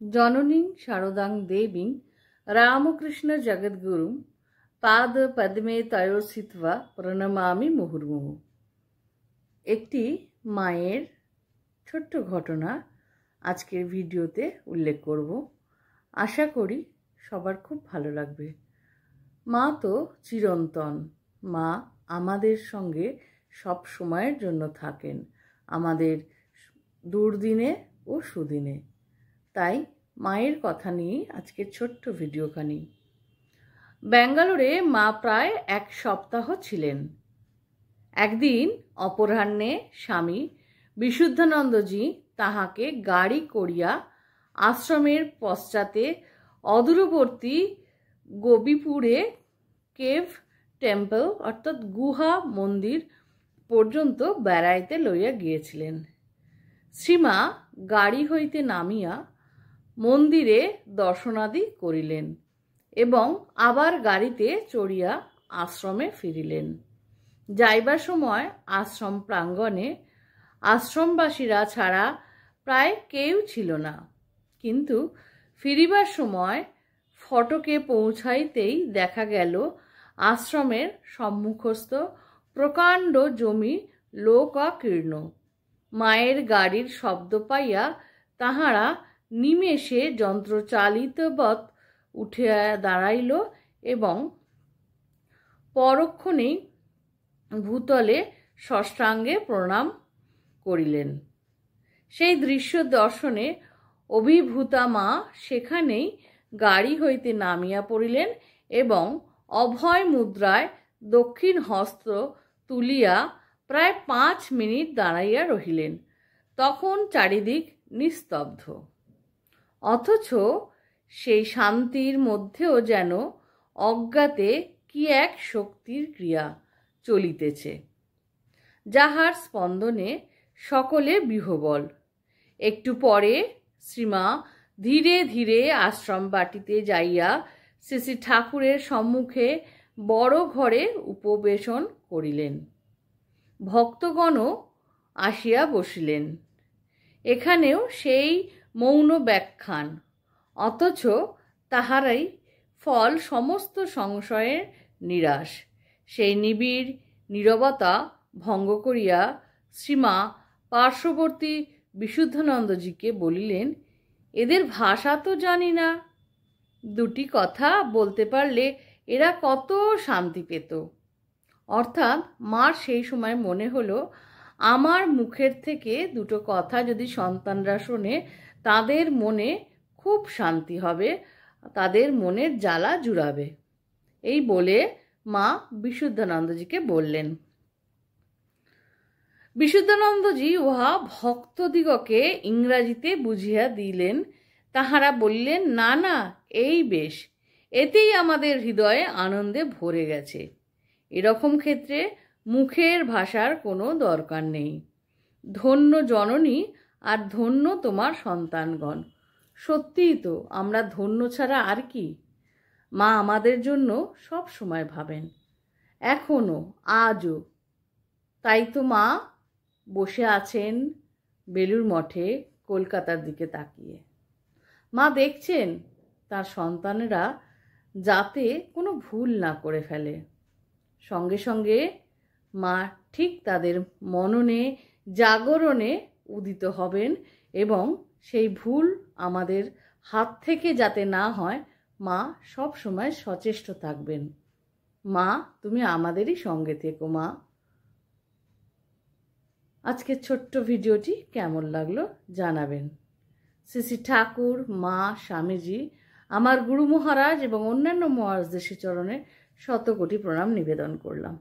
जननीं शारदां देवीं रामकृष्ण जगद्गुरुं पाद पद्मे तयो स्थित्वा প্রণমামি মুহুর্মুহু। একটি মায়ের ছোট্ট ঘটনা আজকের ভিডিওতে উল্লেখ করব। আশা করি সবার খুব ভালো লাগবে। মা তো চিরন্তন, মা আমাদের সঙ্গে সব সময়ের জন্য থাকেন, আমাদের দুর্দিনে ও সুদিনে। তাই মায়ের কথা নিয়ে আজকের ছোট্ট ভিডিওখানি। ব্যাঙ্গালোরে মা প্রায় এক সপ্তাহ ছিলেন। একদিন অপরাহ্নে স্বামী বিশুদ্ধানন্দজি তাহাকে গাড়ি করিয়া আশ্রমের পশ্চাতে অদূরবর্তী গোবিপুরে কেভ টেম্পল অর্থাৎ গুহা মন্দির পর্যন্ত বেড়াইতে লইয়া গিয়েছিলেন। শ্রীমা গাড়ি হইতে নামিয়া মন্দিরে দর্শনাদি করিলেন এবং আবার গাড়িতে চড়িয়া আশ্রমে ফিরিলেন। যাইবার সময় আশ্রম প্রাঙ্গণে আশ্রমবাসীরা ছাড়া প্রায় কেউ ছিল না, কিন্তু ফিরিবার সময় ফটকে পৌঁছাইতেই দেখা গেল আশ্রমের সম্মুখস্থ প্রকাণ্ড জমি লোকাকীর্ণ। মায়ের গাড়ির শব্দ পাইয়া তাহারা নিমেষে যন্ত্রচালিতবৎ উঠিয়া দাঁড়াইল এবং পরক্ষণেই ভূতলে ষষ্ঠাঙ্গে প্রণাম করিলেন। সেই দৃশ্য দর্শনে অভিভূতা মা সেখানেই গাড়ি হইতে নামিয়া পড়িলেন এবং অভয় মুদ্রায় দক্ষিণ হস্ত তুলিয়া প্রায় 5 মিনিট দাঁড়াইয়া রহিলেন। তখন চারিদিক নিস্তব্ধ, অথচ সেই শান্তির মধ্যেও যেন অজ্ঞাতে কি এক শক্তির ক্রিয়া চলিতেছে, যাহার স্পন্দনে সকলে বিহ্বল। একটু পরে শ্রীমা ধীরে ধীরে আশ্রম বাটিতে যাইয়া শ্রী শ্রী ঠাকুরের সম্মুখে বড় ঘরে উপবেশন করিলেন। ভক্তগণও আসিয়া বসিলেন। এখানেও সেই মৌন ব্যাখ্যান, অথচ তাহারাই ফল সমস্ত সংশয়ের নিরাশ। সেই নিবিড় নীরবতা ভঙ্গ করিয়া শ্রীমা পার্শ্ববর্তী বিশুদ্ধানন্দজিকে বলিলেন, এদের ভাষা তো জানি না, দুটি কথা বলতে পারলে এরা কত শান্তি পেত। অর্থাৎ মার সেই সময় মনে হলো, আমার মুখের থেকে দুটো কথা যদি সন্তানরা শোনে তাদের মনে খুব শান্তি হবে, তাদের মনের জ্বালা জুড়াবে। এই বলে মা বিশুদ্ধানন্দজিকে বললেন। বিশুদ্ধানন্দজি উহা ভক্তদিগকে ইংরাজিতে বুঝিয়া দিলেন। তাহারা বললেন, না না, এই বেশ, এতেই আমাদের হৃদয়ে আনন্দে ভরে গেছে। এরকম ক্ষেত্রে মুখের ভাষার কোনো দরকার নেই। ধন্য জননী আর ধন্য তোমার সন্তানগণ। সত্যিই তো, আমরা ধন্য ছাড়া আর কি? মা আমাদের জন্য সব সময় ভাবেন, এখনো, আজও। তাই তো মা বসে আছেন বেলুর মঠে কলকাতার দিকে তাকিয়ে। মা দেখছেন তার সন্তানেরা যাতে কোনো ভুল না করে ফেলে। সঙ্গে সঙ্গে মা ঠিক তাদের মননে জাগরণে উদিত হবেন এবং সেই ভুল আমাদের হাত থেকে যাতে না হয়, মা সব সময় সচেষ্ট থাকবেন। মা, তুমি আমাদেরই সঙ্গে থেকো মা। আজকের ছোট্ট ভিডিওটি কেমন লাগলো জানাবেন। শ্রী শ্রী ঠাকুর, মা, স্বামীজি, আমার গুরু মহারাজ এবং অন্যান্য মহারাজদের চরণে শতকোটি প্রণাম নিবেদন করলাম।